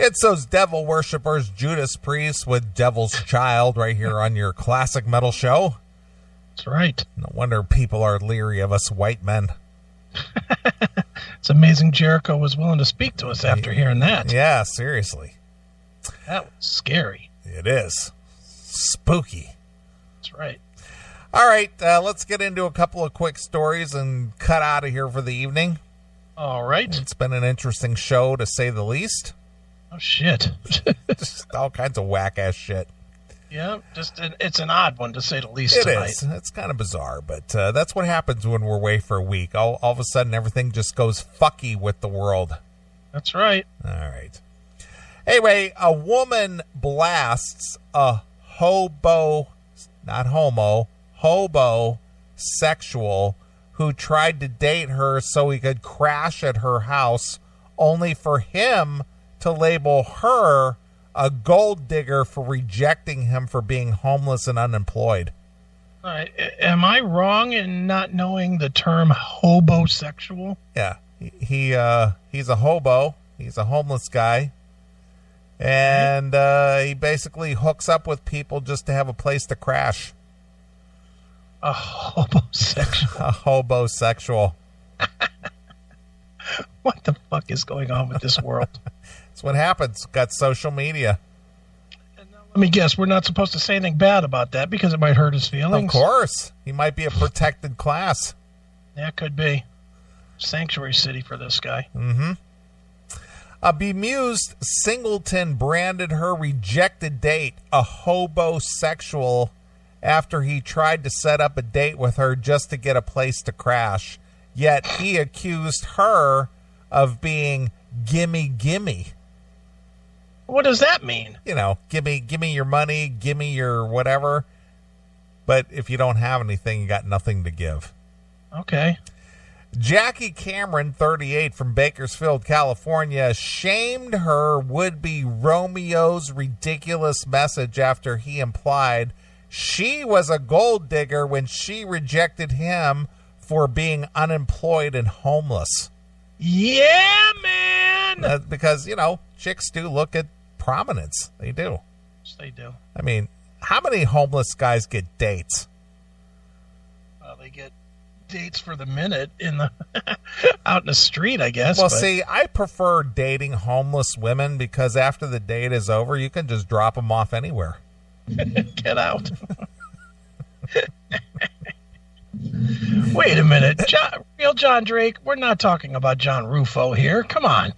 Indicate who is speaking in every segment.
Speaker 1: It's those devil worshippers, Judas Priest with Devil's Child, right here on your classic metal show.
Speaker 2: That's right.
Speaker 1: No wonder people are leery of us white men.
Speaker 2: It's amazing Jericho was willing to speak to us after hearing that.
Speaker 1: Yeah, seriously.
Speaker 2: That was scary.
Speaker 1: It is. Spooky.
Speaker 2: That's right.
Speaker 1: All right, let's get into a couple of quick stories and cut out of here for the evening.
Speaker 2: All right.
Speaker 1: It's been an interesting show, to say the least.
Speaker 2: Oh, shit.
Speaker 1: Just all kinds of whack-ass shit.
Speaker 2: Yeah, it's an odd one, to say the least,
Speaker 1: It
Speaker 2: tonight.
Speaker 1: is. It's kind of bizarre, but that's what happens when we're away for a week. All of a sudden, everything just goes fucky with the world.
Speaker 2: That's right.
Speaker 1: All right. Anyway, a woman blasts a hobo sexual who tried to date her so he could crash at her house, only for him to label her a gold digger for rejecting him for being homeless and unemployed.
Speaker 2: All right. Am I wrong in not knowing the term hobosexual?
Speaker 1: Yeah. He's a hobo. He's a homeless guy. And he basically hooks up with people just to have a place to crash.
Speaker 2: A hobosexual.
Speaker 1: A hobosexual.
Speaker 2: What the fuck is going on with this world?
Speaker 1: That's what happens. Got social media.
Speaker 2: Let me guess, we're not supposed to say anything bad about that because it might hurt his feelings?
Speaker 1: Of course. He might be a protected class.
Speaker 2: Yeah, could be. Sanctuary city for this guy.
Speaker 1: Mm-hmm. A bemused Singleton branded her rejected date a hobosexual after he tried to set up a date with her just to get a place to crash. Yet he accused her of being gimme.
Speaker 2: What does that mean?
Speaker 1: You know, gimme your money, gimme your whatever. But if you don't have anything, you got nothing to give.
Speaker 2: Okay.
Speaker 1: Jackie Cameron, 38, from Bakersfield, California, shamed her would-be Romeo's ridiculous message after he implied she was a gold digger when she rejected him for being unemployed and homeless.
Speaker 2: Yeah, man!
Speaker 1: That's because, you know, chicks do look at prominence. They do.
Speaker 2: Yes, they do.
Speaker 1: I mean, how many homeless guys get dates?
Speaker 2: Well, they get dates for the minute in the out in the street, I guess.
Speaker 1: Well, see, I prefer dating homeless women because after the date is over, you can just drop them off anywhere.
Speaker 2: Get out. Wait a minute. Real John Drake, we're not talking about John Rufo here. Come on.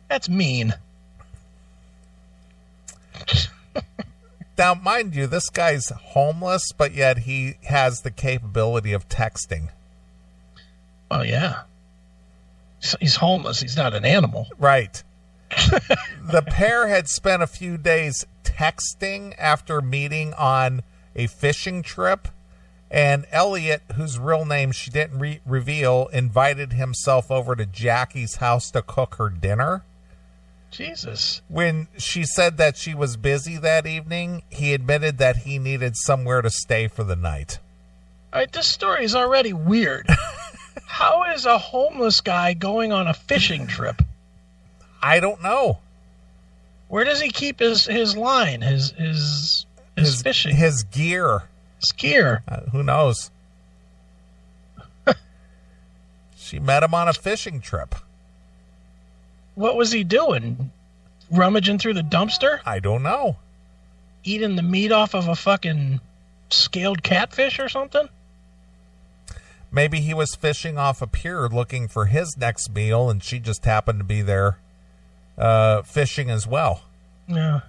Speaker 2: That's mean.
Speaker 1: Now, mind you, this guy's homeless, but yet he has the capability of texting.
Speaker 2: Oh, yeah. He's homeless. He's not an animal.
Speaker 1: Right. The pair had spent a few days texting after meeting on a fishing trip, and Elliot, whose real name she didn't reveal, invited himself over to Jackie's house to cook her dinner.
Speaker 2: Jesus.
Speaker 1: When she said that she was busy that evening, he admitted that he needed somewhere to stay for the night.
Speaker 2: All right, this story is already weird. How is a homeless guy going on a fishing trip?
Speaker 1: I don't know.
Speaker 2: Where does he keep his line, his fishing?
Speaker 1: His gear.
Speaker 2: His gear.
Speaker 1: Who knows? She met him on a fishing trip.
Speaker 2: What was he doing? Rummaging through the dumpster?
Speaker 1: I don't know.
Speaker 2: Eating the meat off of a fucking scaled catfish or something?
Speaker 1: Maybe he was fishing off a pier looking for his next meal, and she just happened to be there fishing as well.
Speaker 2: Yeah.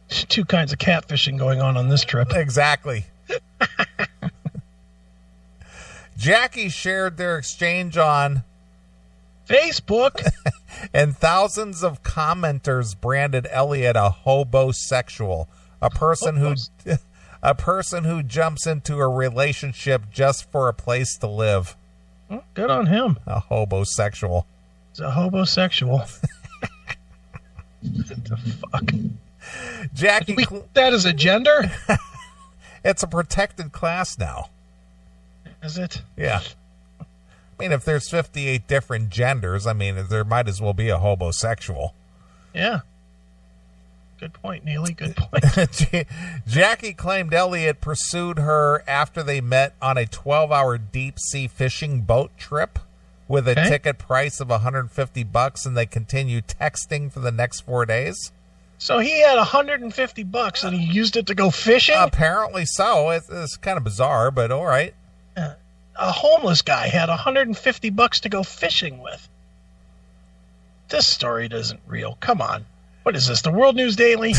Speaker 2: Two kinds of catfishing going on this trip.
Speaker 1: Exactly. Jackie shared their exchange on
Speaker 2: Facebook.
Speaker 1: And thousands of commenters branded Elliot a hobosexual, a person who jumps into a relationship just for a place to live.
Speaker 2: Well, good on him.
Speaker 1: A hobosexual.
Speaker 2: He's a hobosexual. What the fuck?
Speaker 1: Jackie,
Speaker 2: that is a gender?
Speaker 1: It's a protected class now.
Speaker 2: Is it?
Speaker 1: Yeah. mean, if there's 58 different genders, I mean, there might as well be a hobosexual.
Speaker 2: Yeah. Good point, Neely. Good point.
Speaker 1: Jackie claimed Elliot pursued her after they met on a 12-hour deep-sea fishing boat trip with a ticket price of $150, and they continued texting for the next 4 days.
Speaker 2: So he had $150 and he used it to go fishing?
Speaker 1: Apparently so. It's kind of bizarre, but all right.
Speaker 2: A homeless guy had $150 to go fishing with. This story isn't real. Come on. What is this, the World News Daily?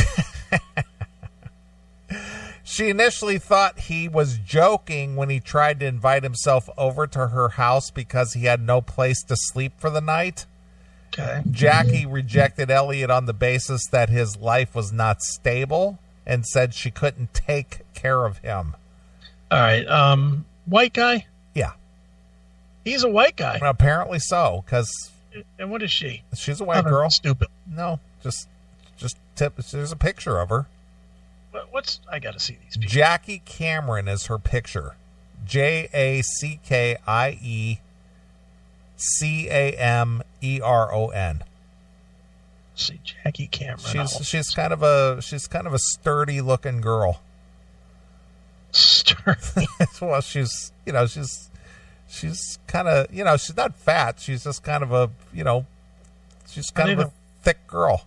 Speaker 1: She initially thought he was joking when he tried to invite himself over to her house because he had no place to sleep for the night.
Speaker 2: Okay.
Speaker 1: Jackie rejected Elliot on the basis that his life was not stable and said she couldn't take care of him.
Speaker 2: All right. White guy?
Speaker 1: Yeah.
Speaker 2: He's a white guy.
Speaker 1: Apparently so, because...
Speaker 2: And what is she?
Speaker 1: She's a white girl.
Speaker 2: Stupid.
Speaker 1: No, just there's a picture of her.
Speaker 2: I got to see these people.
Speaker 1: Jackie Cameron is her picture. JackieCameron.
Speaker 2: See, Jackie Cameron.
Speaker 1: She's kind of a sturdy looking girl.
Speaker 2: Sturdy.
Speaker 1: Well, she's kind of, she's not fat. She's just kind of a, she's kind of a thick girl.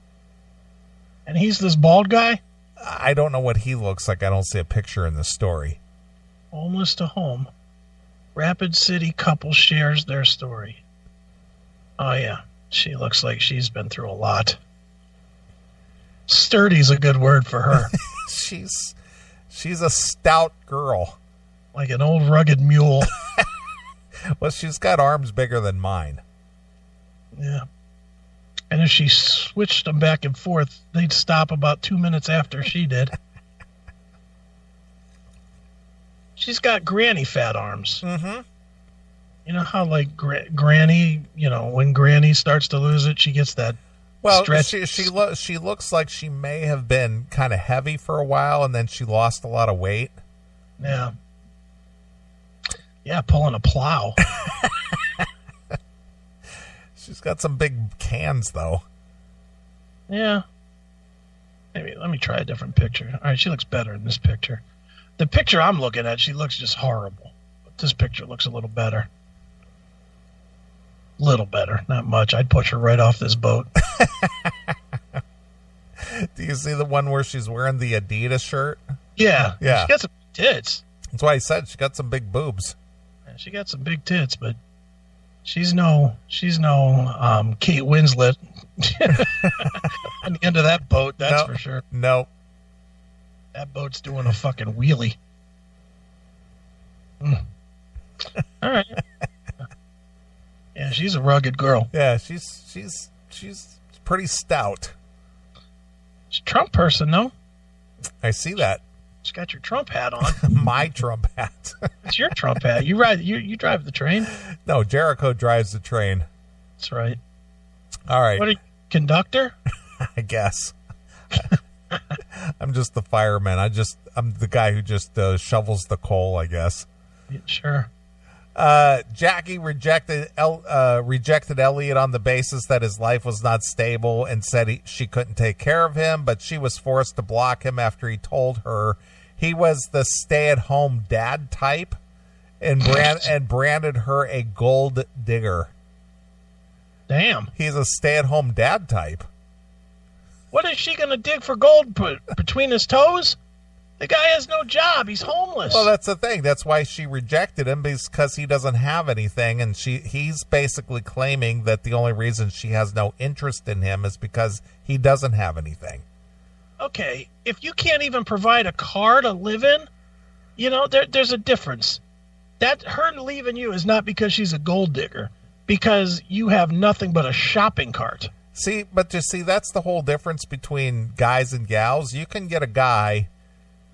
Speaker 2: And he's this bald guy?
Speaker 1: I don't know what he looks like. I don't see a picture in the story.
Speaker 2: Homeless to home. Rapid City couple shares their story. Oh, yeah. She looks like she's been through a lot. Sturdy's a good word for her.
Speaker 1: She's a stout girl.
Speaker 2: Like an old rugged mule.
Speaker 1: Well, she's got arms bigger than mine.
Speaker 2: Yeah. And if she switched them back and forth, they'd stop about 2 minutes after she did. She's got granny fat arms.
Speaker 1: Mm-hmm.
Speaker 2: You know how, like, Granny, when Granny starts to lose it, she gets that stretch.
Speaker 1: She looks like she may have been kind of heavy for a while, and then she lost a lot of weight.
Speaker 2: Yeah. Yeah, pulling a plow.
Speaker 1: She's got some big cans, though.
Speaker 2: Yeah. Maybe let me try a different picture. All right, she looks better in this picture. The picture I'm looking at, she looks just horrible. But this picture looks a little better. Little better, not much. I'd push her right off this boat.
Speaker 1: Do you see the one where she's wearing the Adidas shirt?
Speaker 2: Yeah.
Speaker 1: Yeah.
Speaker 2: She got some tits.
Speaker 1: That's why I said she got some big boobs.
Speaker 2: She got some big tits, but she's no Kate Winslet on the end of that boat, that's for sure.
Speaker 1: No.
Speaker 2: That boat's doing a fucking wheelie. All right. Yeah, she's a rugged girl.
Speaker 1: Yeah, she's pretty stout.
Speaker 2: She's a Trump person, though.
Speaker 1: I see that.
Speaker 2: She's got your Trump hat on.
Speaker 1: My Trump hat.
Speaker 2: It's your Trump hat. You drive the train.
Speaker 1: No, Jericho drives the train.
Speaker 2: That's right.
Speaker 1: All right.
Speaker 2: What are you, conductor?
Speaker 1: I guess. I'm just the fireman. I'm the guy who just shovels the coal, I guess.
Speaker 2: Yeah, sure.
Speaker 1: Jackie rejected Elliot on the basis that his life was not stable and said she couldn't take care of him, but she was forced to block him after he told her he was the stay-at-home dad type and branded her a gold digger.
Speaker 2: Damn.
Speaker 1: He's a stay-at-home dad type.
Speaker 2: What is she going to dig for gold between his toes? The guy has no job. He's homeless.
Speaker 1: Well, that's the thing. That's why she rejected him, because he doesn't have anything, and he's basically claiming that the only reason she has no interest in him is because he doesn't have anything.
Speaker 2: Okay, if you can't even provide a car to live in, there's a difference. That her leaving you is not because she's a gold digger, because you have nothing but a shopping cart.
Speaker 1: But that's the whole difference between guys and gals. You can get a guy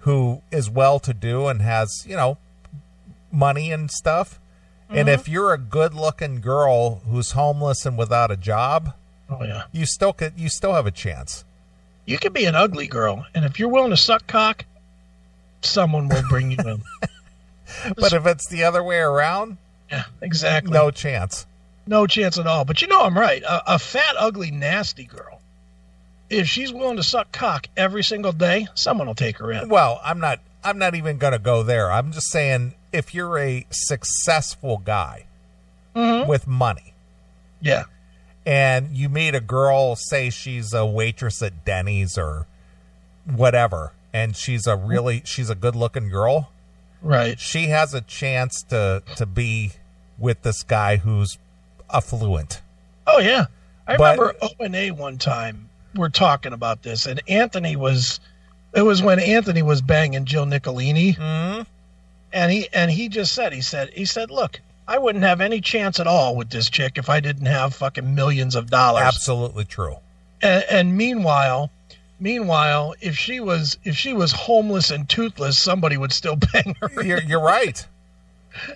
Speaker 1: who is well-to-do and has, money and stuff. Mm-hmm. And if you're a good-looking girl who's homeless and without a job,
Speaker 2: oh yeah,
Speaker 1: you still have a chance.
Speaker 2: You could be an ugly girl, and if you're willing to suck cock, someone will bring you in.
Speaker 1: But if it's the other way around,
Speaker 2: Yeah, exactly.
Speaker 1: No chance.
Speaker 2: No chance at all. But you know I'm right. A fat, ugly, nasty girl, if she's willing to suck cock every single day, someone will take her in.
Speaker 1: Well, I'm not even going to go there. I'm just saying if you're a successful guy with money.
Speaker 2: Yeah.
Speaker 1: And you meet a girl, say she's a waitress at Denny's or whatever, and she's a good-looking girl.
Speaker 2: Right.
Speaker 1: She has a chance to be with this guy who's affluent.
Speaker 2: Oh, yeah. I remember O&A one time, we're talking about this, and it was when Anthony was banging Jill Nicolini.
Speaker 1: Mm-hmm.
Speaker 2: And he just said, he said, look, I wouldn't have any chance at all with this chick if I didn't have fucking millions of dollars.
Speaker 1: Absolutely true.
Speaker 2: And meanwhile, if she was homeless and toothless, somebody would still bang her.
Speaker 1: You're right.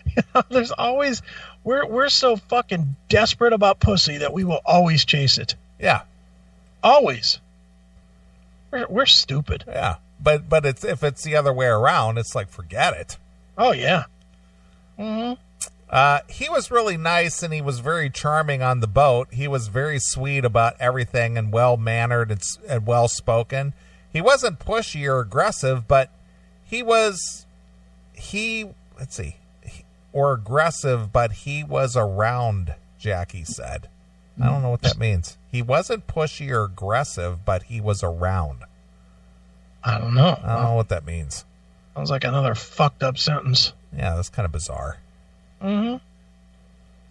Speaker 2: You know, there's always we're so fucking desperate about pussy that we will always chase it.
Speaker 1: Yeah.
Speaker 2: Always. We're stupid.
Speaker 1: Yeah. But if it's the other way around, it's like forget it.
Speaker 2: Oh yeah. Mm-hmm.
Speaker 1: He was really nice and he was very charming on the boat. He was very sweet about everything and well-mannered and well-spoken. He wasn't pushy or aggressive, but aggressive, but he was around, Jackie said. I don't know what that means. He wasn't pushy or aggressive, but he was around.
Speaker 2: I don't know.
Speaker 1: I don't know what that means.
Speaker 2: Sounds like another fucked up sentence.
Speaker 1: Yeah, that's kind of bizarre.
Speaker 2: Mm-hmm.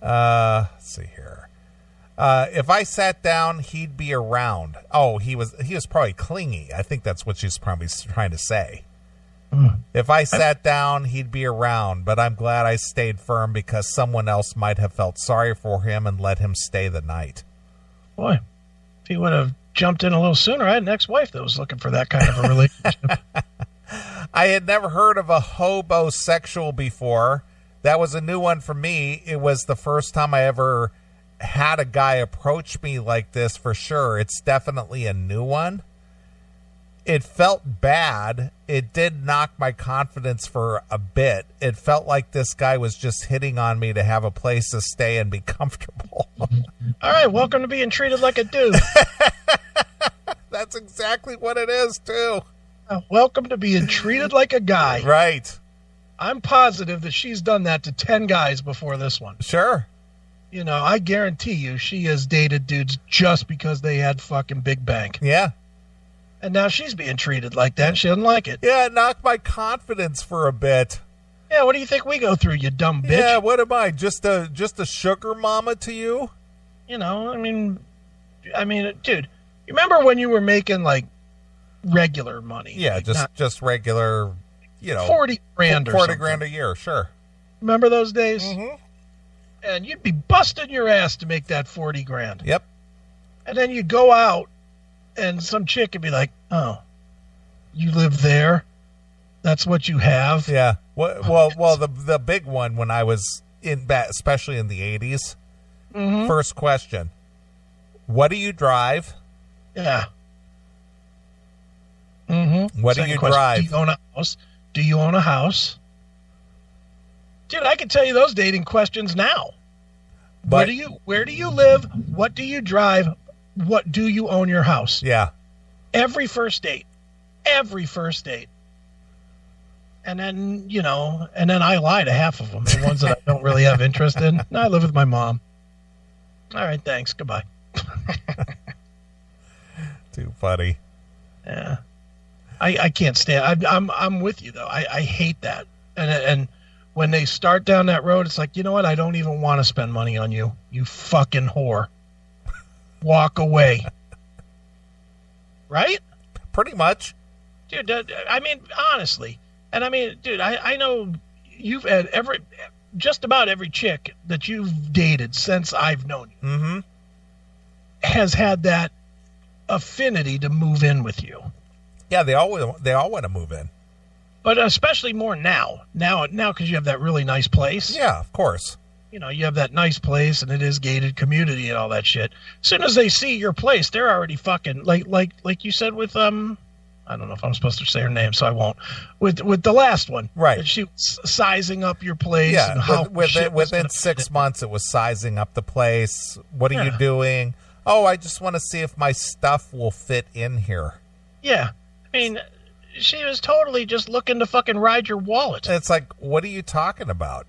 Speaker 1: Let's see here. If I sat down, he'd be around. Oh, he was probably clingy. I think that's what she's probably trying to say. If I sat down, he'd be around, but I'm glad I stayed firm because someone else might have felt sorry for him and let him stay the night.
Speaker 2: Boy, if he would have jumped in a little sooner, I had an ex-wife that was looking for that kind of a relationship.
Speaker 1: I had never heard of a hobosexual before. That was a new one for me. It was the first time I ever had a guy approach me like this for sure. It's definitely a new one. It felt bad. It did knock my confidence for a bit. It felt like this guy was just hitting on me to have a place to stay and be comfortable.
Speaker 2: All right, welcome to being treated like a dude.
Speaker 1: That's exactly what it is, too.
Speaker 2: Welcome to being treated like a guy.
Speaker 1: Right.
Speaker 2: I'm positive that she's done that to 10 guys before this one.
Speaker 1: Sure.
Speaker 2: You know, I guarantee you she has dated dudes just because they had fucking big bank.
Speaker 1: Yeah.
Speaker 2: And now she's being treated like that. She doesn't like it.
Speaker 1: Yeah, it knocked my confidence for a bit.
Speaker 2: Yeah, what do you think we go through, you dumb bitch?
Speaker 1: Yeah, what am I? Just a sugar mama to you?
Speaker 2: You know, I mean, dude, you remember when you were making like regular money?
Speaker 1: Yeah,
Speaker 2: like
Speaker 1: just regular, you know,
Speaker 2: 40 grand or
Speaker 1: 40
Speaker 2: something.
Speaker 1: grand a year, sure.
Speaker 2: Remember those days?
Speaker 1: Mm-hmm.
Speaker 2: And you'd be busting your ass to make that 40 grand.
Speaker 1: Yep.
Speaker 2: And then you'd go out and some chick would be like, "Oh, you live there? That's what you have?"
Speaker 1: Yeah. Well, the big one when I was especially in the 80s.
Speaker 2: Mm-hmm.
Speaker 1: First question: what do you drive?
Speaker 2: Yeah. Mm-hmm.
Speaker 1: What do you drive?
Speaker 2: Do you own a house? Do you own a house? Dude, I can tell you those dating questions now.
Speaker 1: But,
Speaker 2: where do you live? What do you drive? What do you own your house?
Speaker 1: Yeah.
Speaker 2: Every first date. And then, you know, I lie to half of them, the ones that I don't really have interest in. No, I live with my mom. All right, thanks. Goodbye.
Speaker 1: Too funny.
Speaker 2: Yeah. I can't stand. I'm with you though. I hate that. And when they start down that road, it's like, you know what? I don't even want to spend money on you. You fucking whore. Walk away. Right?
Speaker 1: Pretty much.
Speaker 2: Dude, I mean, honestly. And I mean, dude, I know you've had just about every chick that you've dated since I've known you
Speaker 1: Mm-hmm.
Speaker 2: has had that affinity to move in with you.
Speaker 1: Yeah, they all want to move in.
Speaker 2: But especially more now because you have that really nice place.
Speaker 1: Yeah, of course.
Speaker 2: You know, you have that nice place and it is gated community and all that shit. As soon as they see your place, they're already fucking like you said with I don't know if I'm supposed to say her name, so I won't. With the last one,
Speaker 1: right?
Speaker 2: She was sizing up your place.
Speaker 1: Yeah,
Speaker 2: and how
Speaker 1: within 6 months, it was sizing up the place. What are you doing? Oh, I just want to see if my stuff will fit in here.
Speaker 2: Yeah, I mean, she was totally just looking to fucking ride your wallet.
Speaker 1: It's like, what are you talking about?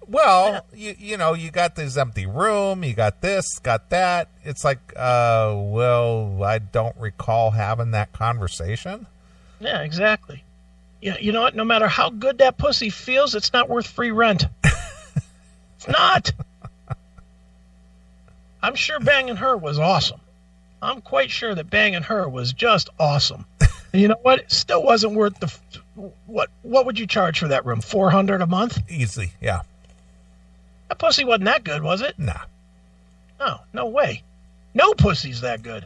Speaker 1: Well, you know, you got this empty room, you got this, got that. It's like, well, I don't recall having that conversation.
Speaker 2: Yeah, exactly. Yeah, you know what? No matter how good that pussy feels, it's not worth free rent. It's not. I'm sure banging her was awesome. I'm quite sure that banging her was just awesome. And you know what? It still wasn't worth the... What would you charge for that room? $400 a month?
Speaker 1: Easy, yeah.
Speaker 2: That pussy wasn't that good, was it?
Speaker 1: Nah.
Speaker 2: No way. No pussy's that good.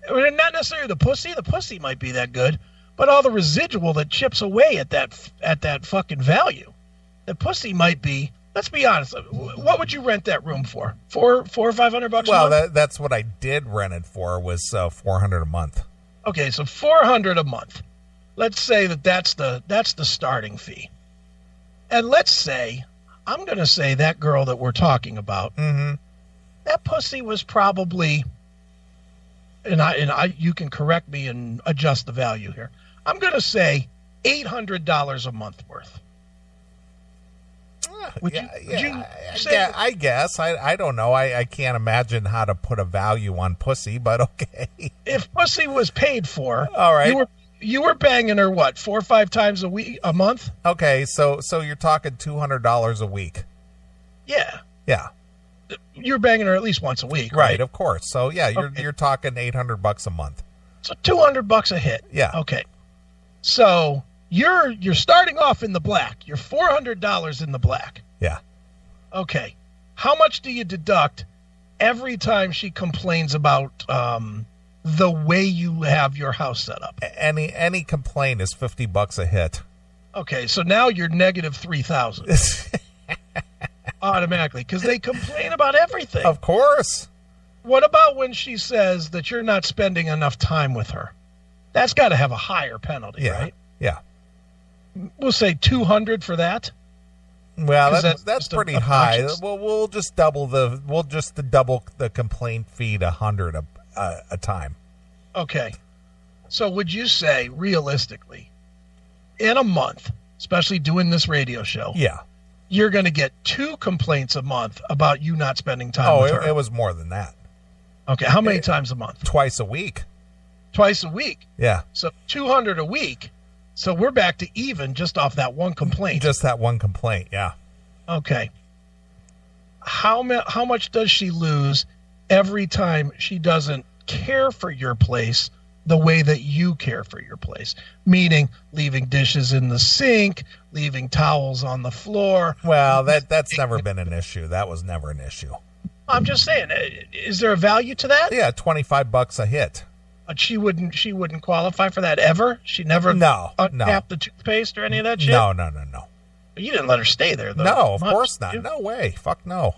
Speaker 2: Not necessarily the pussy. The pussy might be that good, but all the residual that chips away at that fucking value, the pussy might be. Let's be honest. What would you rent that room for? $400 or $500 a month?
Speaker 1: Well, that's what I did rent it for, was $400 a month.
Speaker 2: Okay, so $400 a month. Let's say that's the starting fee, and let's say. I'm going to say that girl that we're talking about, that pussy was probably, and I, you can correct me and adjust the value here. I'm going to say $800 a month worth. Would you say
Speaker 1: yeah, I guess. I don't know. I can't imagine how to put a value on pussy, but okay.
Speaker 2: If pussy was paid for,
Speaker 1: all right.
Speaker 2: You were banging her, what, 4 or 5 times a month?
Speaker 1: Okay, so you're talking $200 a week.
Speaker 2: Yeah.
Speaker 1: Yeah.
Speaker 2: You're banging her at least once a week, right?
Speaker 1: Right, of course. So yeah, you're talking $800 a month.
Speaker 2: So $200 a hit.
Speaker 1: Yeah.
Speaker 2: Okay. So you're starting off in the black. You're $400 in the black.
Speaker 1: Yeah.
Speaker 2: Okay. How much do you deduct every time she complains about the way you have your house set up?
Speaker 1: Any complaint is $50 a hit.
Speaker 2: Okay, so now you're negative 3,000 automatically, because they complain about everything.
Speaker 1: Of course.
Speaker 2: What about when she says that you're not spending enough time with her? That's got to have a higher penalty, right?
Speaker 1: Yeah.
Speaker 2: We'll say 200 for that.
Speaker 1: Well, that's pretty high. We'll just double the complaint fee to $100 a time.
Speaker 2: Okay. So would you say, realistically, in a month, especially doing this radio show, you're going to get 2 complaints a month about you not spending time with her?
Speaker 1: It was more than that.
Speaker 2: Okay. How many times a month?
Speaker 1: Twice a week.
Speaker 2: Twice a week?
Speaker 1: Yeah.
Speaker 2: So 200 a week. So we're back to even just off that one complaint.
Speaker 1: Just that one complaint, yeah.
Speaker 2: Okay. How much does she lose every time she doesn't care for your place the way that you care for your place? Meaning leaving dishes in the sink, leaving towels on the floor.
Speaker 1: Well, that's never been an issue. That was never an issue.
Speaker 2: I'm just saying, is there a value to that?
Speaker 1: Yeah, $25 a hit.
Speaker 2: But she wouldn't qualify for that ever? She never untapped the toothpaste or any of that shit?
Speaker 1: No.
Speaker 2: But you didn't let her stay there, though.
Speaker 1: No, of course not. No way. Fuck no.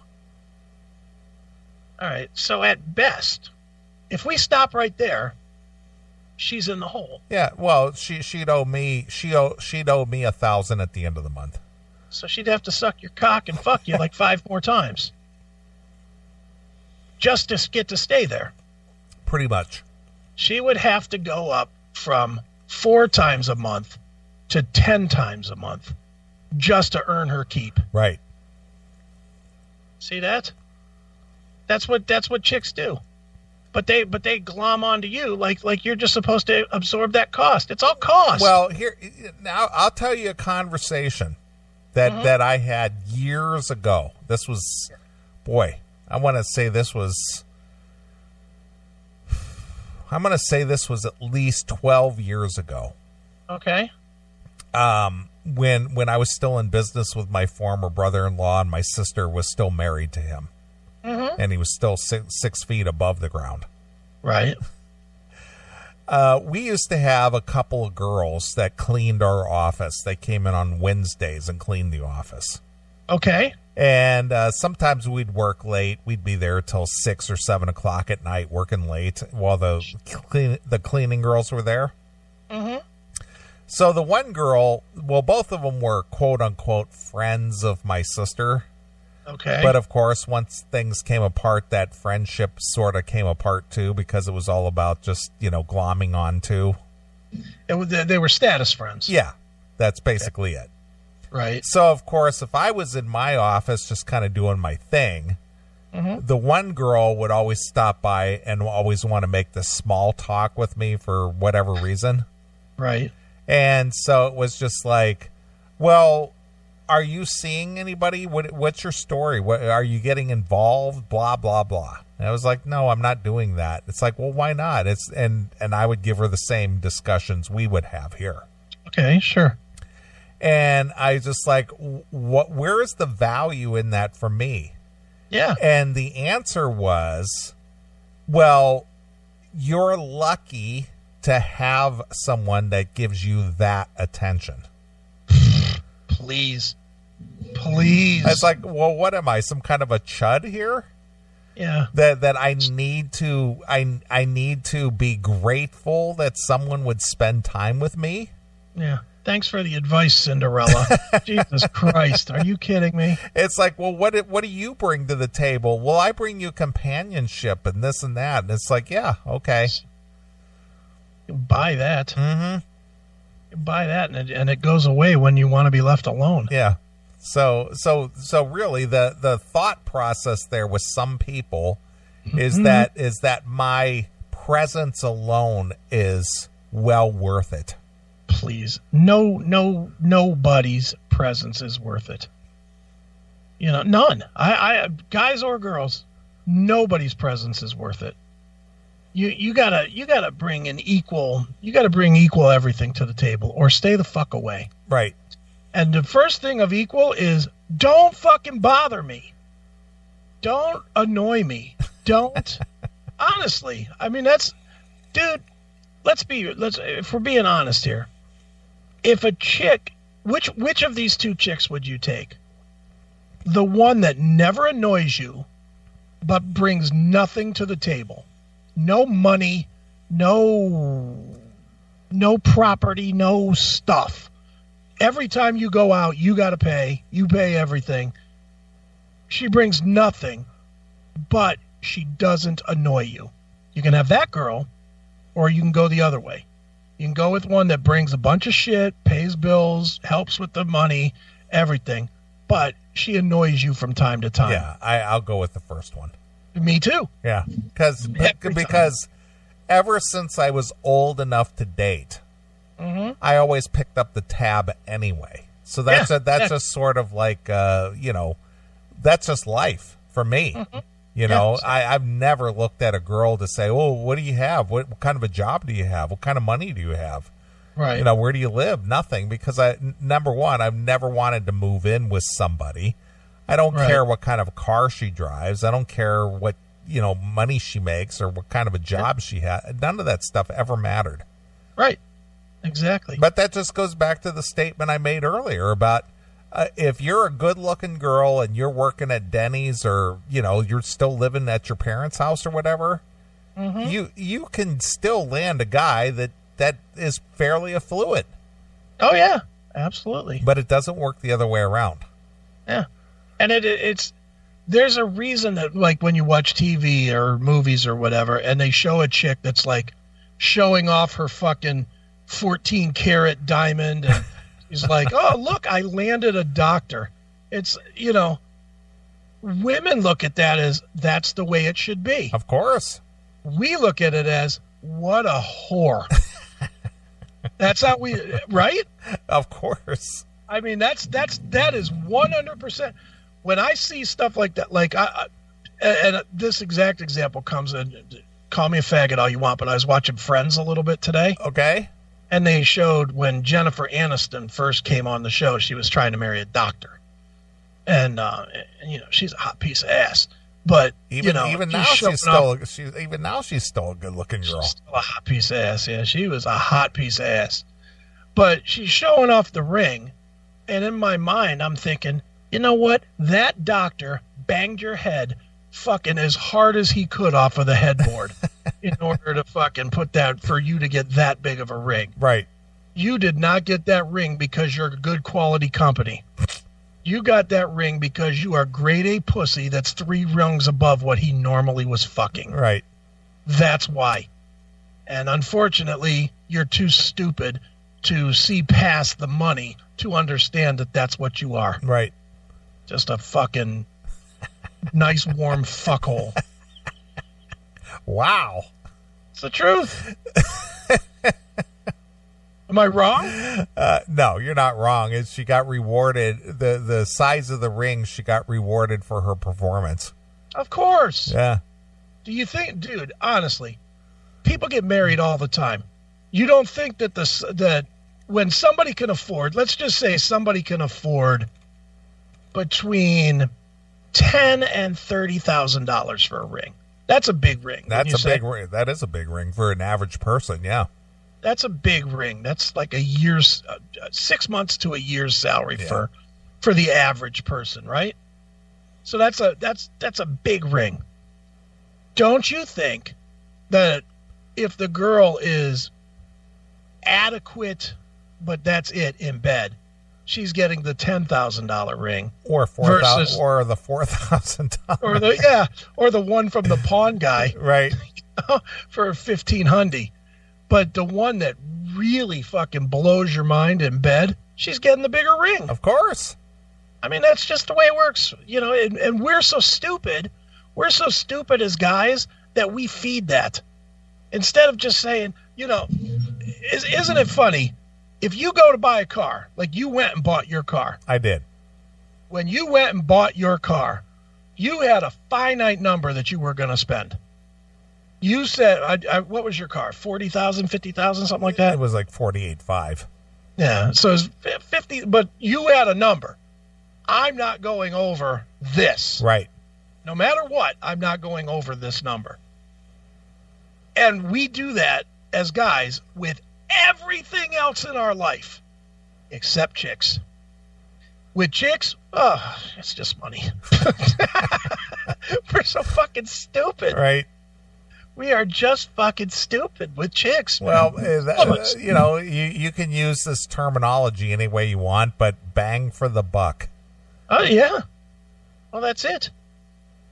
Speaker 2: All right. So at best, if we stop right there, she's in the hole.
Speaker 1: Yeah. Well, she'd owe me $1,000 at the end of the month.
Speaker 2: So she'd have to suck your cock and fuck you like 5 more times, just to get to stay there.
Speaker 1: Pretty much.
Speaker 2: She would have to go up from 4 times a month to 10 times a month just to earn her keep.
Speaker 1: Right.
Speaker 2: See that? That's what chicks do. But they glom onto you like you're just supposed to absorb that cost. It's all cost.
Speaker 1: Well, now I'll tell you a conversation that I had years ago. This was, boy, I'm going to say this was at least 12 years ago.
Speaker 2: Okay.
Speaker 1: When I was still in business with my former brother-in-law and my sister was still married to him. Mm-hmm. And he was still 6 feet above the ground.
Speaker 2: Right.
Speaker 1: We used to have a couple of girls that cleaned our office. They came in on Wednesdays and cleaned the office.
Speaker 2: Okay.
Speaker 1: And sometimes we'd work late. We'd be there till 6 or 7 o'clock at night working late while the cleaning girls were there.
Speaker 2: Mm-hmm.
Speaker 1: So the one girl, well, both of them were quote unquote friends of my sister.
Speaker 2: Okay.
Speaker 1: But of course, once things came apart, that friendship sort of came apart too, because it was all about just, glomming on to.
Speaker 2: They were status friends.
Speaker 1: Yeah, that's basically it.
Speaker 2: Right.
Speaker 1: So, of course, if I was in my office just kind of doing my thing, the one girl would always stop by and always want to make this small talk with me for whatever reason.
Speaker 2: Right.
Speaker 1: And so it was just like, well, are you seeing anybody? What's your story? Are you getting involved? Blah, blah, blah. And I was like, no, I'm not doing that. It's like, well, why not? And I would give her the same discussions we would have here.
Speaker 2: Okay, sure.
Speaker 1: And I just like, where is the value in that for me?
Speaker 2: Yeah.
Speaker 1: And the answer was, well, you're lucky to have someone that gives you that attention.
Speaker 2: Please.
Speaker 1: It's like, well, what am I, some kind of a chud here?
Speaker 2: Yeah.
Speaker 1: That I need to be grateful that someone would spend time with me.
Speaker 2: Yeah. Thanks for the advice, Cinderella. Jesus Christ. Are you kidding me?
Speaker 1: It's like, well, what do you bring to the table? Well, I bring you companionship and this and that. And it's like, yeah, okay.
Speaker 2: You buy that.
Speaker 1: Mm-hmm.
Speaker 2: You buy that, and it goes away when you want to be left alone.
Speaker 1: Yeah. So really the thought process there with some people is that my presence alone is well worth it.
Speaker 2: Please. Nobody's presence is worth it. None. I guys or girls, nobody's presence is worth it. You gotta bring equal everything to the table, or stay the fuck away.
Speaker 1: Right.
Speaker 2: And the first thing of equal is don't fucking bother me. Don't annoy me. Don't. Honestly, I mean, dude, if we're being honest here, if a chick, which of these two chicks would you take? The one that never annoys you, but brings nothing to the table. No money, no property, no stuff. Every time you go out, you got to pay. You pay everything. She brings nothing, but she doesn't annoy you. You can have that girl, or you can go the other way. You can go with one that brings a bunch of shit, pays bills, helps with the money, everything, but she annoys you from time to time.
Speaker 1: Yeah, I'll go with the first one.
Speaker 2: Me too.
Speaker 1: Yeah, because ever since I was old enough to date, I always picked up the tab anyway. So that's just sort of like, that's just life for me. I've never looked at a girl to say, oh, what do you have? What kind of a job do you have? What kind of money do you have?
Speaker 2: Right.
Speaker 1: Where do you live? Nothing. Because number one, I've never wanted to move in with somebody. I don't care what kind of a car she drives. I don't care what, money she makes or what kind of a job she has. None of that stuff ever mattered.
Speaker 2: Right. Exactly.
Speaker 1: But that just goes back to the statement I made earlier about if you're a good-looking girl and you're working at Denny's or, you're still living at your parents' house or whatever, you can still land a guy that is fairly affluent.
Speaker 2: Oh, yeah. Absolutely.
Speaker 1: But it doesn't work the other way around.
Speaker 2: Yeah. And there's a reason that, like, when you watch TV or movies or whatever, and they show a chick that's, like, showing off her fucking 14-karat diamond, and he's like, oh, look, I landed a doctor. It's, women look at that as that's the way it should be.
Speaker 1: Of course.
Speaker 2: We look at it as, what a whore. That's how right?
Speaker 1: Of course.
Speaker 2: I mean, that is 100%. When I see stuff like that, like and this exact example comes in, call me a faggot all you want, but I was watching Friends a little bit today.
Speaker 1: Okay.
Speaker 2: And they showed when Jennifer Aniston first came on the show, she was trying to marry a doctor. And she's a hot piece of ass. But
Speaker 1: even now she's still a good-looking girl.
Speaker 2: She's still a hot piece of ass. Yeah, she was a hot piece of ass. But she's showing off the ring, and in my mind, I'm thinking, you know what? That doctor banged your head fucking as hard as he could off of the headboard. in order to fucking put that, for you to get that big of a ring.
Speaker 1: Right.
Speaker 2: You did not get that ring because you're a good quality company. You got that ring because you are grade A pussy that's 3 rungs above what he normally was fucking.
Speaker 1: Right.
Speaker 2: That's why. And unfortunately, you're too stupid to see past the money to understand that that's what you are.
Speaker 1: Right.
Speaker 2: Just a fucking nice, warm fuckhole.
Speaker 1: Wow.
Speaker 2: It's the truth. Am I wrong?
Speaker 1: No, you're not wrong. She got rewarded. The size of the ring, she got rewarded for her performance.
Speaker 2: Of course.
Speaker 1: Yeah.
Speaker 2: Do you think, dude, honestly, people get married all the time. You don't think that that when somebody can afford, let's just say somebody can afford between $10,000 and $30,000 for a ring. That's a big ring.
Speaker 1: That's a big ring. That is a big ring for an average person. Yeah.
Speaker 2: That's a big ring. That's like a year's, 6 months to a year's salary for the average person, right? So that's a big ring. Don't you think that if the girl is adequate, but that's it in bed, she's getting the $10,000 ring,
Speaker 1: or $4,000, or the $4,000,
Speaker 2: or the one from the pawn guy,
Speaker 1: right?
Speaker 2: For $1,500. But the one that really fucking blows your mind in bed, she's getting the bigger ring.
Speaker 1: Of course.
Speaker 2: I mean, that's just the way it works, you know. And we're so stupid. We're so stupid as guys that we feed that. Instead of just saying, you know, isn't it funny? If you go to buy a car, like you went and bought your car.
Speaker 1: I did.
Speaker 2: When you went and bought your car, you had a finite number that you were going to spend. You said, what was your car? 40,000, 50,000, something like that?
Speaker 1: It was like 48.5.
Speaker 2: Yeah, so it's 50, but you had a number. I'm not going over this.
Speaker 1: Right.
Speaker 2: No matter what, I'm not going over this number. And we do that as guys with everything else in our life, except chicks. With chicks, it's just money. We're so fucking stupid.
Speaker 1: Right.
Speaker 2: We are just fucking stupid with chicks.
Speaker 1: Well, you know, you can use this terminology any way you want, but bang for the buck.
Speaker 2: Oh, yeah. Well, that's it.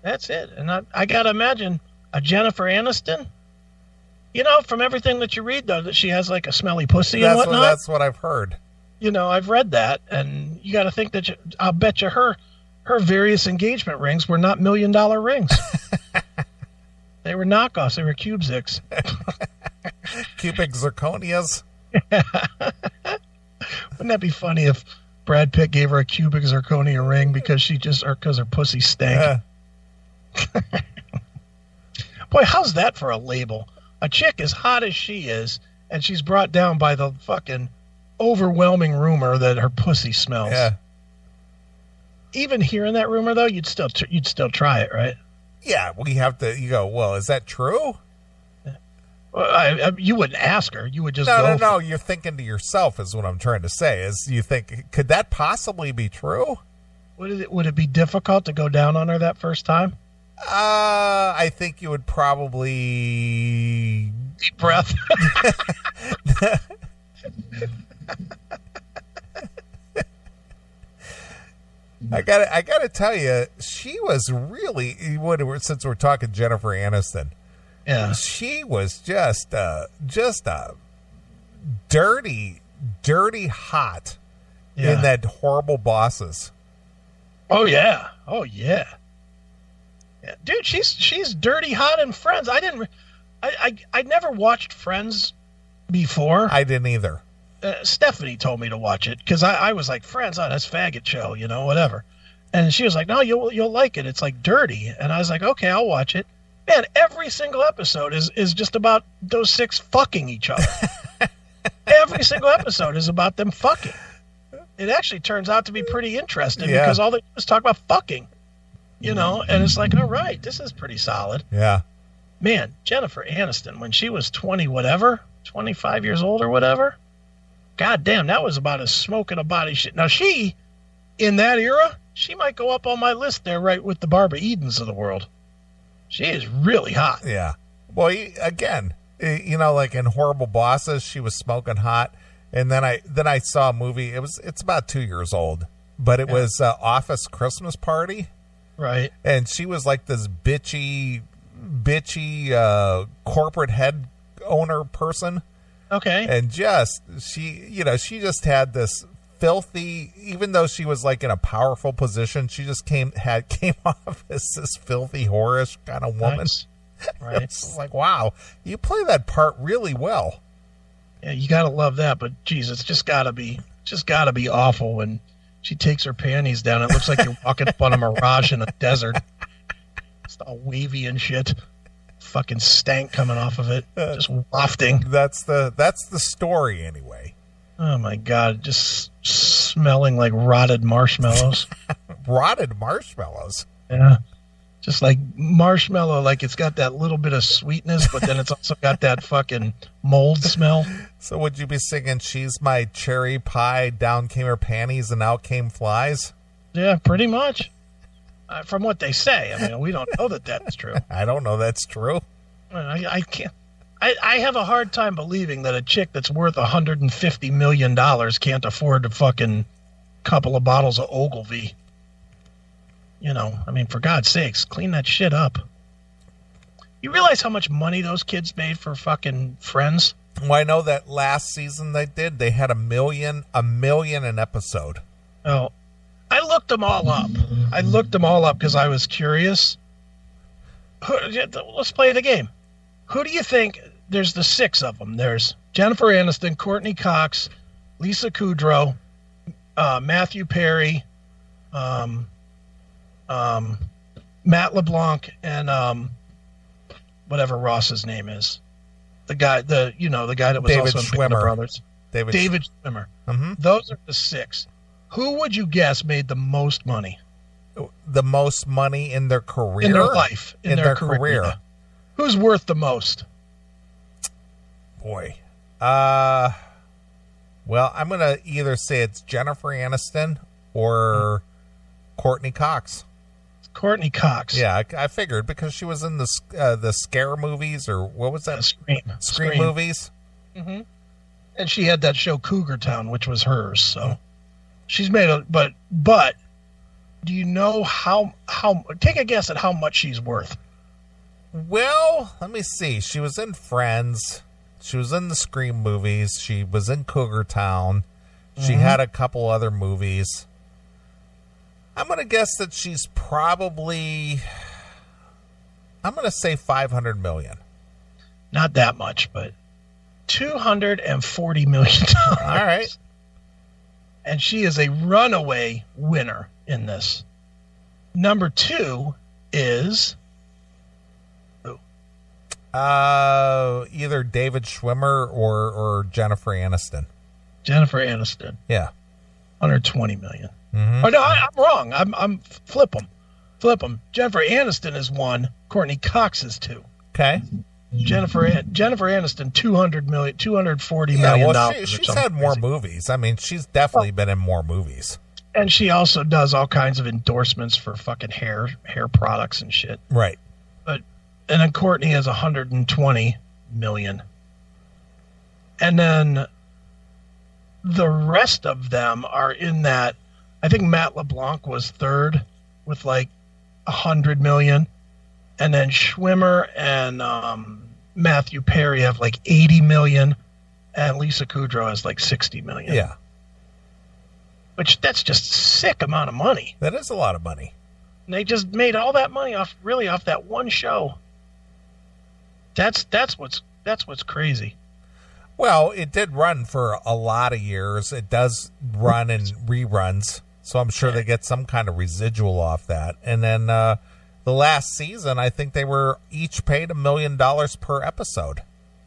Speaker 2: That's it. And I got to imagine a Jennifer Aniston, you know, from everything that you read, though, that she has like a smelly pussy and whatnot.
Speaker 1: That's what I've heard.
Speaker 2: You know, I've read that, and you got to think that I'll bet you her various engagement rings were not $1 million rings. They were knockoffs. They were Cubesics.
Speaker 1: Cubic zirconias.
Speaker 2: Wouldn't that be funny if Brad Pitt gave her a cubic zirconia ring because her pussy stank? Boy, how's that for a label? A chick as hot as she is, and she's brought down by the fucking overwhelming rumor that her pussy smells.
Speaker 1: Yeah.
Speaker 2: Even hearing that rumor, though, you'd still try it, right?
Speaker 1: Yeah, you go, well, is that true?
Speaker 2: Well, you wouldn't ask her. You would just
Speaker 1: go. No. You're thinking to yourself is what I'm trying to say. Is you think, could that possibly be true?
Speaker 2: Would it be difficult to go down on her that first time?
Speaker 1: I think you would probably...
Speaker 2: Deep breath.
Speaker 1: I gotta tell you, she was really, since we're talking Jennifer Aniston,
Speaker 2: yeah,
Speaker 1: she was just a dirty hot in that Horrible Bosses.
Speaker 2: Oh yeah, dude, she's dirty hot in Friends. I never watched Friends before.
Speaker 1: I didn't either.
Speaker 2: Stephanie told me to watch it because I was like, Friends, that's faggot show, you know, whatever. And she was like, no, you'll like it. It's like dirty. And I was like, okay, I'll watch it. Man, every single episode is just about those 6 fucking each other. Every single episode is about them fucking. It actually turns out to be pretty interesting because all they do is talk about fucking, you know, and it's like, all right, this is pretty solid.
Speaker 1: Yeah.
Speaker 2: Man, Jennifer Aniston, when she was 25 years old or whatever, God damn, that was about as smoking a body shit. Now she, in that era, she might go up on my list there right with the Barbara Edens of the world. She is really hot.
Speaker 1: Yeah. Well, again, like in Horrible Bosses, she was smoking hot, and then I saw a movie. It's about 2 years old, but it was Office Christmas Party,
Speaker 2: right?
Speaker 1: And she was like this bitchy corporate head owner person.
Speaker 2: Okay.
Speaker 1: And she just had this filthy, even though she was like in a powerful position, she just came off as this filthy, whorish kind of woman.
Speaker 2: Nice. Right.
Speaker 1: It's like, wow, you play that part really well.
Speaker 2: Yeah, you gotta love that, but geez, it's just gotta be awful when she takes her panties down. It looks like you're walking up on a mirage in a desert. It's all wavy and shit. Fucking stank coming off of it, just wafting.
Speaker 1: That's the story anyway.
Speaker 2: Oh my God, just smelling like rotted marshmallows.
Speaker 1: Rotted marshmallows.
Speaker 2: Yeah, just like marshmallow, like it's got that little bit of sweetness, but then it's also got that fucking mold smell.
Speaker 1: So would you be singing "She's My Cherry Pie, Down Came Her Panties and Out Came Flies"?
Speaker 2: Yeah, pretty much. From what they say, I mean, we don't know that that's true.
Speaker 1: I don't know that's true.
Speaker 2: I can't. I have a hard time believing that a chick that's worth $150 million can't afford a fucking couple of bottles of Ogilvy. I mean, for God's sakes, clean that shit up. You realize how much money those kids made for fucking Friends?
Speaker 1: Well, I know that last season they had $1 million an episode.
Speaker 2: Oh, I looked them all up because I was curious. Let's play the game. Who do you think? There's the 6 of them. There's Jennifer Aniston, Courtney Cox, Lisa Kudrow, Matthew Perry, Matt LeBlanc, and whatever Ross's name is. The guy that was
Speaker 1: David
Speaker 2: also in Band of
Speaker 1: Schwimmer.
Speaker 2: Brothers. David Schwimmer.
Speaker 1: Mm-hmm.
Speaker 2: Those are the 6. Who would you guess made the most money?
Speaker 1: The most money in their career?
Speaker 2: In their life.
Speaker 1: In their career.
Speaker 2: Yeah. Who's worth the most?
Speaker 1: Boy. Well, I'm going to either say it's Jennifer Aniston or Courtney Cox.
Speaker 2: It's Courtney Cox.
Speaker 1: Yeah, I figured because she was in the Scare movies, or what was that? Scream movies.
Speaker 2: Mm-hmm. And she had that show Cougar Town, which was hers. So she's made a but. Do you know how? Take a guess at how much she's worth.
Speaker 1: Well, let me see. She was in Friends. She was in the Scream movies. She was in Cougar Town. She had a couple other movies. I'm going to guess that she's probably, I'm going to say $500 million.
Speaker 2: Not that much, but $240 million.
Speaker 1: All right.
Speaker 2: And she is a runaway winner in this. Number 2 is
Speaker 1: either David Schwimmer or Jennifer Aniston.
Speaker 2: Jennifer Aniston.
Speaker 1: Yeah.
Speaker 2: $120 million.
Speaker 1: Mm-hmm.
Speaker 2: Oh, no, I'm wrong. I'm flip them. Jennifer Aniston is 1. Courtney Cox is 2.
Speaker 1: Okay.
Speaker 2: Jennifer Aniston, $240 million.
Speaker 1: Yeah, well, she's had more movies. I mean, she's definitely been in more movies.
Speaker 2: And she also does all kinds of endorsements for fucking hair products and shit.
Speaker 1: Right.
Speaker 2: And then Courtney has $120 million. And then the rest of them are in that. I think Matt LeBlanc was 3rd with like $100 million. And then Schwimmer and Matthew Perry have like $80 million. And Lisa Kudrow has like $60 million.
Speaker 1: Yeah.
Speaker 2: Which that's just a sick amount of money.
Speaker 1: That is a lot of money.
Speaker 2: And they just made all that money off that one show. That's what's crazy.
Speaker 1: Well, it did run for a lot of years. It does run in reruns, so I'm sure they get some kind of residual off that. And then the last season, I think they were each paid $1 million per episode.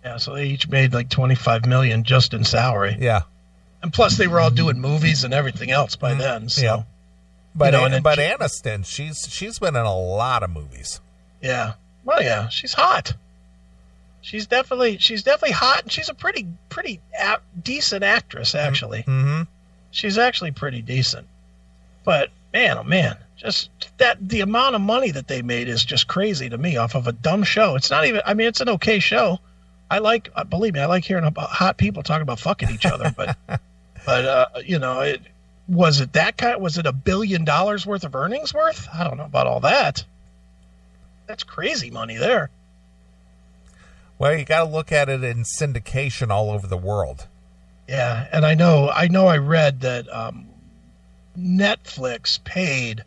Speaker 2: Yeah, so they each made like $25 million just in salary.
Speaker 1: Yeah,
Speaker 2: and plus they were all doing movies and everything else by then. So,
Speaker 1: yeah. But
Speaker 2: but
Speaker 1: Aniston, she's been in a lot of movies.
Speaker 2: Yeah, well, yeah, she's hot. She's definitely hot, and she's a pretty decent actress, actually.
Speaker 1: Mm-hmm.
Speaker 2: She's actually pretty decent. But Man, oh man, just the amount of money that they made is just crazy to me off of a dumb show. It's not even, I mean, it's an okay show. Believe me, I like hearing about hot people talking about fucking each other, but was it $1 billion worth of earnings worth? I don't know about all that. That's crazy money there.
Speaker 1: Well, you got to look at it in syndication all over the world.
Speaker 2: Yeah, and I know I read that Netflix paid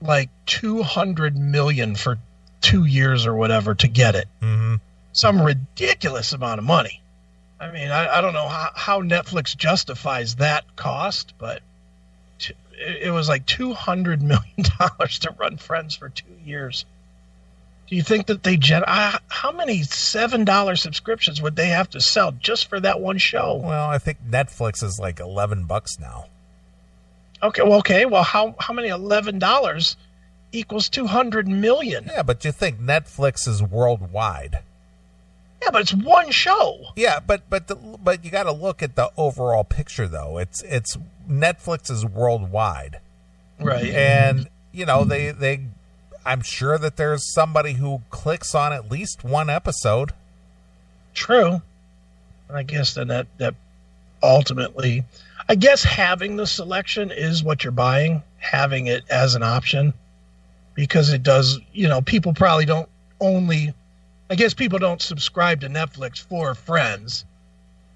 Speaker 2: like $200 million for 2 years or whatever to get it.
Speaker 1: Mm-hmm.
Speaker 2: Some ridiculous amount of money. I mean, I don't know how Netflix justifies that cost, but it was like $200 million to run Friends for 2 years. Do you think that how many $7 subscriptions would they have to sell just for that one show?
Speaker 1: Well, I think Netflix is like $11 now.
Speaker 2: Okay. Well, how many $11 equals 200 million?
Speaker 1: Yeah, but you think Netflix is worldwide.
Speaker 2: Yeah, but it's one show.
Speaker 1: Yeah, but you got to look at the overall picture though. It's Netflix is worldwide.
Speaker 2: Right.
Speaker 1: And they I'm sure that there's somebody who clicks on at least one episode.
Speaker 2: True. I guess then that ultimately, I guess having the selection is what you're buying, having it as an option, because it does, people probably don't people don't subscribe to Netflix for Friends,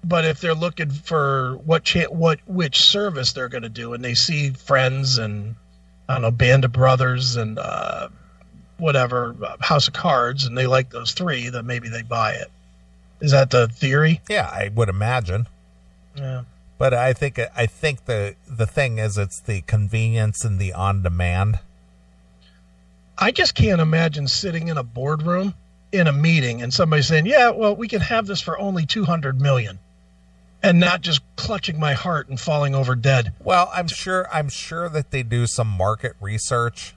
Speaker 2: but if they're looking for which service they're going to do, and they see Friends and I don't know, Band of Brothers and House of Cards, and they like those three, then maybe they buy it. Is that the theory?
Speaker 1: Yeah, I would imagine.
Speaker 2: Yeah.
Speaker 1: But I think the thing is it's the convenience and the on-demand.
Speaker 2: I just can't imagine sitting in a boardroom in a meeting and somebody saying, yeah, well, we can have this for only 200 million, and not just clutching my heart and falling over dead.
Speaker 1: Well, I'm sure that they do some market research.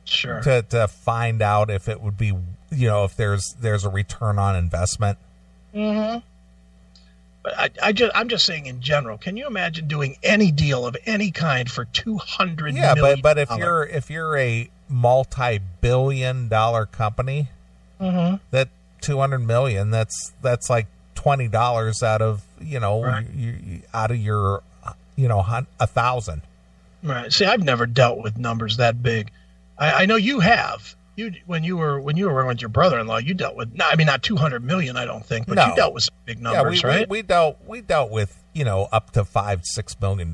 Speaker 2: Sure.
Speaker 1: To find out if it would be, if there's a return on investment.
Speaker 2: Mm-hmm. But I'm just saying in general, can you imagine doing any deal of any kind for 200 million?
Speaker 1: Yeah, but if you're a multi-billion-dollar company,
Speaker 2: mm-hmm.
Speaker 1: that 200 million, that's like $20 out of out of your 1,000.
Speaker 2: Right. See, I've never dealt with numbers that big. I know you have. When you were with your brother-in-law, you dealt with not 200 million, I don't think, but you dealt with some big numbers, right?
Speaker 1: We dealt with up to $5-6 million.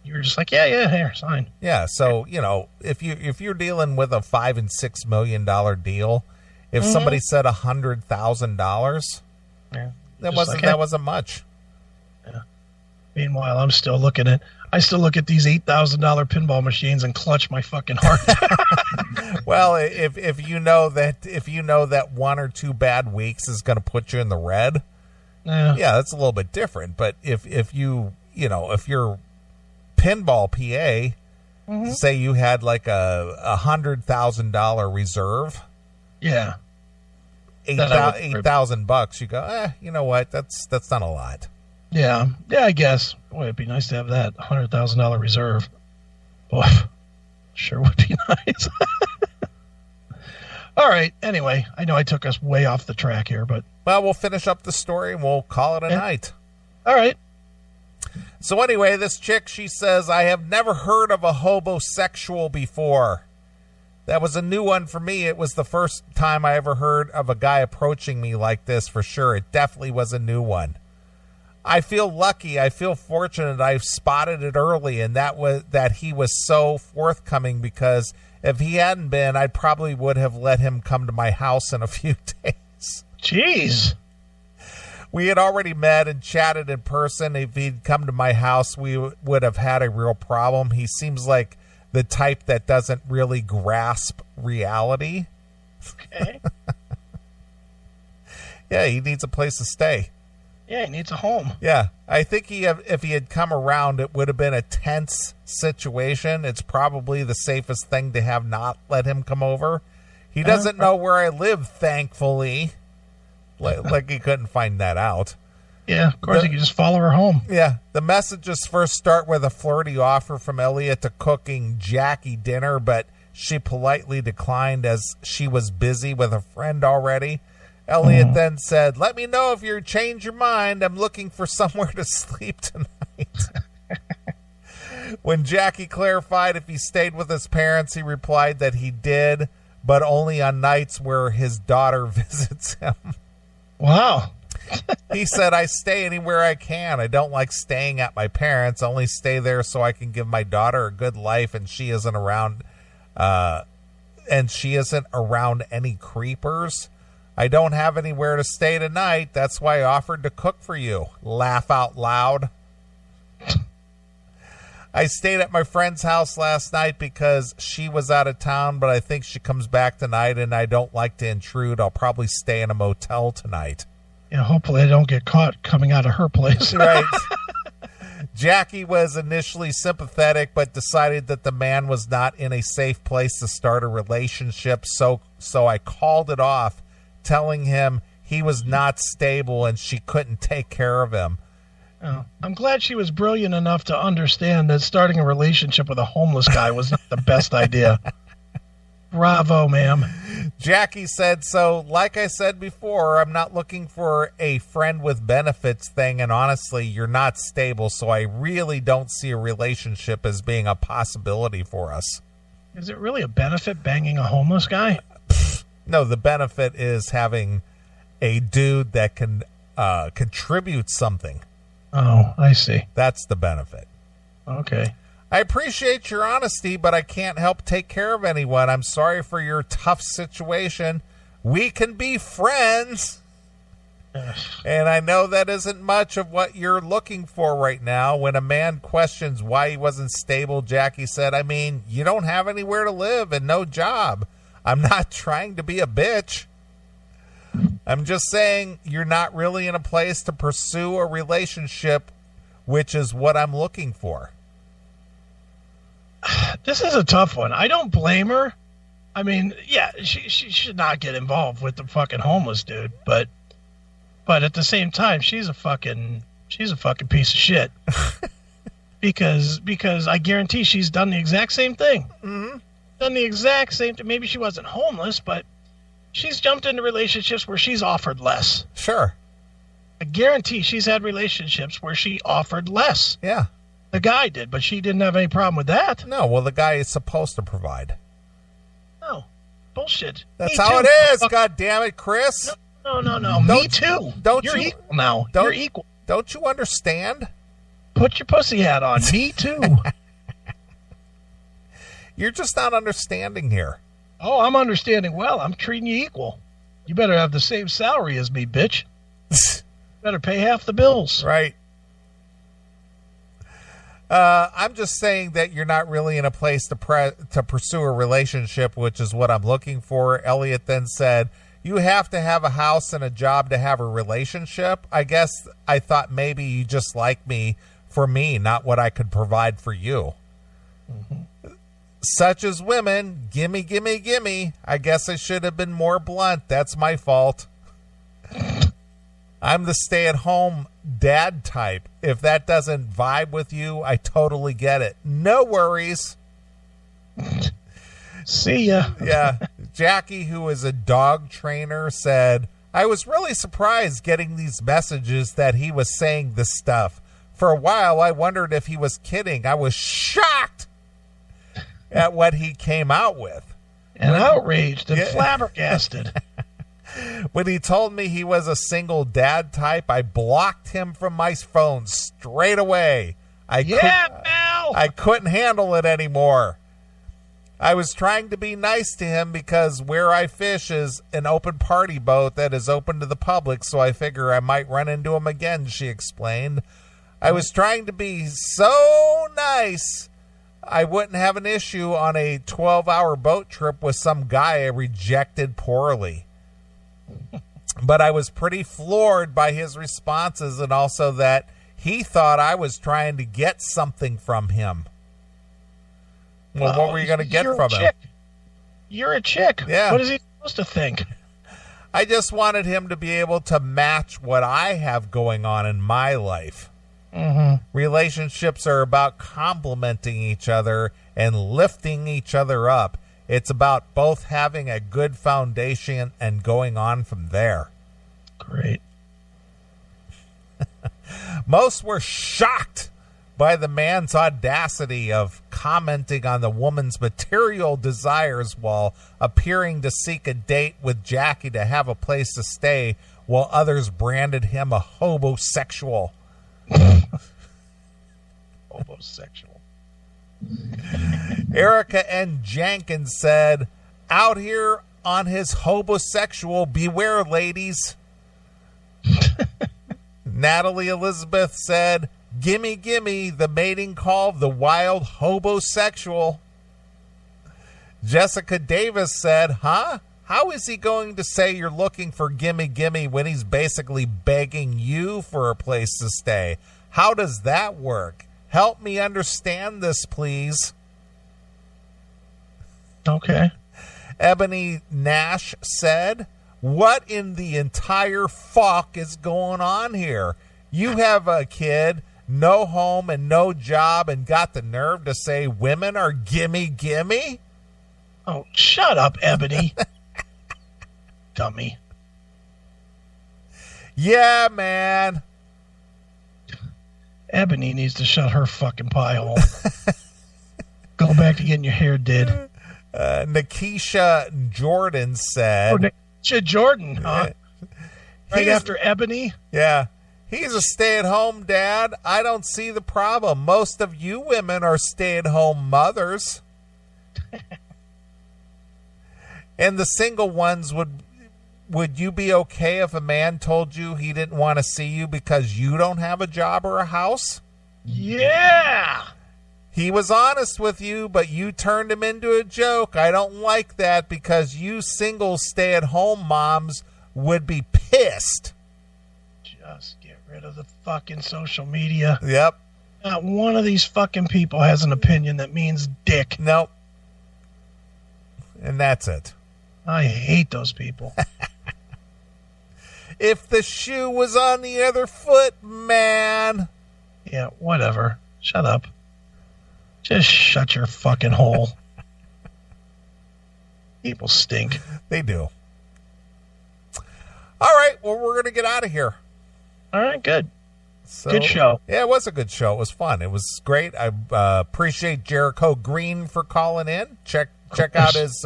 Speaker 2: You were just like, yeah, here, sign.
Speaker 1: Yeah, so if you're dealing with a $5 and $6 million deal, if
Speaker 2: mm-hmm.
Speaker 1: somebody said $100,000, that wasn't much.
Speaker 2: Yeah. Meanwhile, I still look at these $8,000 pinball machines and clutch my fucking heart.
Speaker 1: Well, if you know that one or two bad weeks is going to put you in the red, yeah, that's a little bit different. But if you're pinball PA,
Speaker 2: mm-hmm.
Speaker 1: say you had like a $100,000 reserve,
Speaker 2: yeah,
Speaker 1: $8,000, you go, you know what? That's not a lot.
Speaker 2: Yeah, I guess. Boy, it'd be nice to have that $100,000 reserve. Boy, sure would be nice. All right. Anyway, I know I took us way off the track here, but
Speaker 1: we'll finish up the story and we'll call it a night.
Speaker 2: All right.
Speaker 1: So anyway, this chick, she says, I have never heard of a hobosexual before. That was a new one for me. It was the first time I ever heard of a guy approaching me like this, for sure. It definitely was a new one. I feel lucky. I feel fortunate. I've spotted it early, and that he was so forthcoming, because if he hadn't been, I probably would have let him come to my house in a few days.
Speaker 2: Jeez.
Speaker 1: We had already met and chatted in person. If he'd come to my house, we would have had a real problem. He seems like the type that doesn't really grasp reality.
Speaker 2: Okay.
Speaker 1: Yeah, he needs a place to stay.
Speaker 2: Yeah, he needs a home.
Speaker 1: Yeah, I think if he had come around, it would have been a tense situation. It's probably the safest thing to have not let him come over. He doesn't know where I live, thankfully. Like he couldn't find that out.
Speaker 2: Yeah, of course, you can just follow her home.
Speaker 1: Yeah. The messages first start with a flirty offer from Elliot to cooking Jackie dinner, but she politely declined as she was busy with a friend already. Elliot then said, "Let me know if you change your mind. I'm looking for somewhere to sleep tonight." When Jackie clarified if he stayed with his parents, he replied that he did, but only on nights where his daughter visits him.
Speaker 2: Wow.
Speaker 1: He said, "I stay anywhere I can. I don't like staying at my parents. I only stay there so I can give my daughter a good life, and she isn't around any creepers. I don't have anywhere to stay tonight. That's why I offered to cook for you." Laugh out loud. "I stayed at my friend's house last night because she was out of town, but I think she comes back tonight, and I don't like to intrude. I'll probably stay in a motel tonight."
Speaker 2: Yeah, hopefully I don't get caught coming out of her place.
Speaker 1: Right. Jackie was initially sympathetic, but decided that the man was not in a safe place to start a relationship, so I called it off, telling him he was not stable and she couldn't take care of him.
Speaker 2: Oh, I'm glad she was brilliant enough to understand that starting a relationship with a homeless guy was not the best idea. Bravo, ma'am.
Speaker 1: Jackie said, "So, like I said before, I'm not looking for a friend with benefits thing, and honestly, you're not stable, so I really don't see a relationship as being a possibility for us."
Speaker 2: Is it really a benefit banging a homeless guy?
Speaker 1: No, the benefit is having a dude that can contribute something.
Speaker 2: Oh, I see.
Speaker 1: That's the benefit.
Speaker 2: Okay.
Speaker 1: "I appreciate your honesty, but I can't help take care of anyone. I'm sorry for your tough situation. We can be friends. And I know that isn't much of what you're looking for right now." When a man questions why he wasn't stable, Jackie said, "I mean, you don't have anywhere to live and no job. I'm not trying to be a bitch. I'm just saying you're not really in a place to pursue a relationship, which is what I'm looking for."
Speaker 2: This is a tough one. I don't blame her. I mean, yeah, she should not get involved with the fucking homeless dude, but at the same time, she's a fucking piece of shit. because I guarantee she's done the exact same thing.
Speaker 1: Mm-hmm.
Speaker 2: Done the exact same thing. Maybe she wasn't homeless, but she's jumped into relationships where she's offered less.
Speaker 1: Sure.
Speaker 2: I guarantee she's had relationships where she offered less.
Speaker 1: Yeah.
Speaker 2: The guy did, but she didn't have any problem with that.
Speaker 1: No, well, the guy is supposed to provide.
Speaker 2: No. Bullshit.
Speaker 1: That's
Speaker 2: Me
Speaker 1: how
Speaker 2: too.
Speaker 1: it is, God damn it, Chris.
Speaker 2: No. Me too. You're equal now. You're equal.
Speaker 1: Don't you understand?
Speaker 2: Put your pussy hat on. Me too.
Speaker 1: You're just not understanding here.
Speaker 2: Oh, I'm understanding well. I'm treating you equal. You better have the same salary as me, bitch. Better pay half the bills.
Speaker 1: Right. I'm just saying that you're not really in a place to pursue a relationship, which is what I'm looking for. Elliot then said, "You have to have a house and a job to have a relationship. I guess I thought maybe you just like me for me, not what I could provide for you." Mm-hmm. "Such as women, gimme, gimme, gimme. I guess I should have been more blunt. That's my fault. I'm the stay-at-home dad type. If that doesn't vibe with you, I totally get it. No worries."
Speaker 2: See ya.
Speaker 1: Yeah. Jackie, who is a dog trainer, said, "I was really surprised getting these messages that he was saying this stuff. For a while, I wondered if he was kidding. I was shocked at what he came out with.
Speaker 2: And outraged and flabbergasted.
Speaker 1: When he told me he was a single dad type, I blocked him from my phone straight away. I couldn't handle it anymore. I was trying to be nice to him because where I fish is an open party boat that is open to the public, so I figure I might run into him again," she explained. "I was trying to be so nice I wouldn't have an issue on a 12-hour boat trip with some guy I rejected poorly. But I was pretty floored by his responses and also that he thought I was trying to get something from him." Well, what were you going to get from him?
Speaker 2: You're a chick.
Speaker 1: Yeah.
Speaker 2: What is he supposed to think?
Speaker 1: I just wanted him to be able to match what I have going on in my life.
Speaker 2: Mm-hmm.
Speaker 1: Relationships are about complementing each other and lifting each other up. It's about both having a good foundation and going on from there.
Speaker 2: Great.
Speaker 1: Most were shocked by the man's audacity of commenting on the woman's material desires while appearing to seek a date with Jackie to have a place to stay, while others branded him a homosexual.
Speaker 2: Homosexual.
Speaker 1: Erica N. Jenkins said, out here on his homosexual, beware, ladies. Natalie Elizabeth said, gimme, gimme, the mating call of the wild homosexual. Jessica Davis said, huh? How is he going to say you're looking for gimme, gimme when he's basically begging you for a place to stay? How does that work? Help me understand this, please.
Speaker 2: Okay.
Speaker 1: Ebony Nash said, what in the entire fuck is going on here? You have a kid, no home and no job, and got the nerve to say women are gimme, gimme?
Speaker 2: Oh, shut up, Ebony. Dummy.
Speaker 1: Yeah, man.
Speaker 2: Ebony needs to shut her fucking pie hole. Go back to getting your hair did.
Speaker 1: Nikisha Jordan said...
Speaker 2: Oh, Nikisha Jordan, huh? Right after Ebony?
Speaker 1: Yeah. He's a stay-at-home dad. I don't see the problem. Most of you women are stay-at-home mothers. And the single ones, would you be okay if a man told you he didn't want to see you because you don't have a job or a house?
Speaker 2: Yeah.
Speaker 1: He was honest with you, but you turned him into a joke. I don't like that because you single stay-at-home moms would be pissed.
Speaker 2: Just get rid of the fucking social media.
Speaker 1: Yep.
Speaker 2: Not one of these fucking people has an opinion that means dick.
Speaker 1: Nope. And that's it.
Speaker 2: I hate those people.
Speaker 1: If the shoe was on the other foot, man.
Speaker 2: Yeah, whatever. Shut up. Just shut your fucking hole. People stink.
Speaker 1: They do. All right, well, we're going to get out of here.
Speaker 2: All right, good.
Speaker 1: So,
Speaker 2: good show.
Speaker 1: Yeah, it was a good show. It was fun. It was great. I appreciate Jericho Green for calling in. Check out his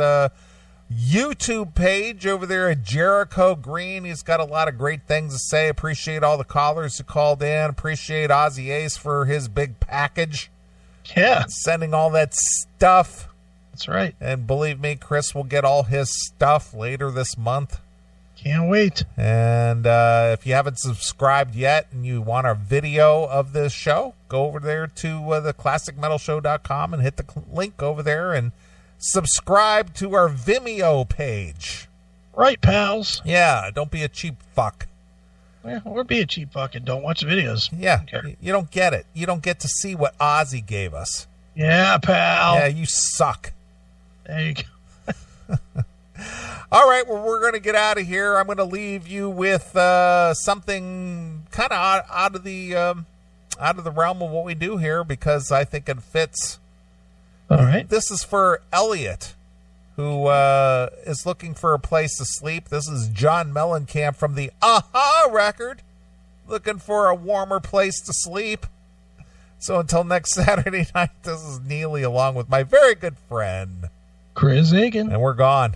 Speaker 1: YouTube page over there at Jericho Green. He's got a lot of great things to say. Appreciate all the callers who called in. Appreciate Ozzy Ace for his big package.
Speaker 2: Yeah.
Speaker 1: Sending all that stuff.
Speaker 2: That's right.
Speaker 1: And believe me, Chris will get all his stuff later this month.
Speaker 2: Can't wait.
Speaker 1: And if you haven't subscribed yet and you want our video of this show, go over there to theclassicmetalshow.com and hit the link over there and subscribe to our Vimeo page.
Speaker 2: Right, pals.
Speaker 1: Yeah, don't be a cheap fuck.
Speaker 2: Yeah, or be a cheap fuck and don't watch the videos.
Speaker 1: Yeah, you don't get it. You don't get to see what Ozzy gave us.
Speaker 2: Yeah, pal.
Speaker 1: Yeah, you suck.
Speaker 2: There you go.
Speaker 1: All right, well, we're going to get out of here. I'm going to leave you with something kind of out of the realm of what we do here because I think it fits.
Speaker 2: All right.
Speaker 1: This is for Elliot, who is looking for a place to sleep. This is John Mellencamp from the Aha record, looking for a warmer place to sleep. So until next Saturday night, this is Neely along with my very good friend
Speaker 2: Chris Aiken.
Speaker 1: And we're gone.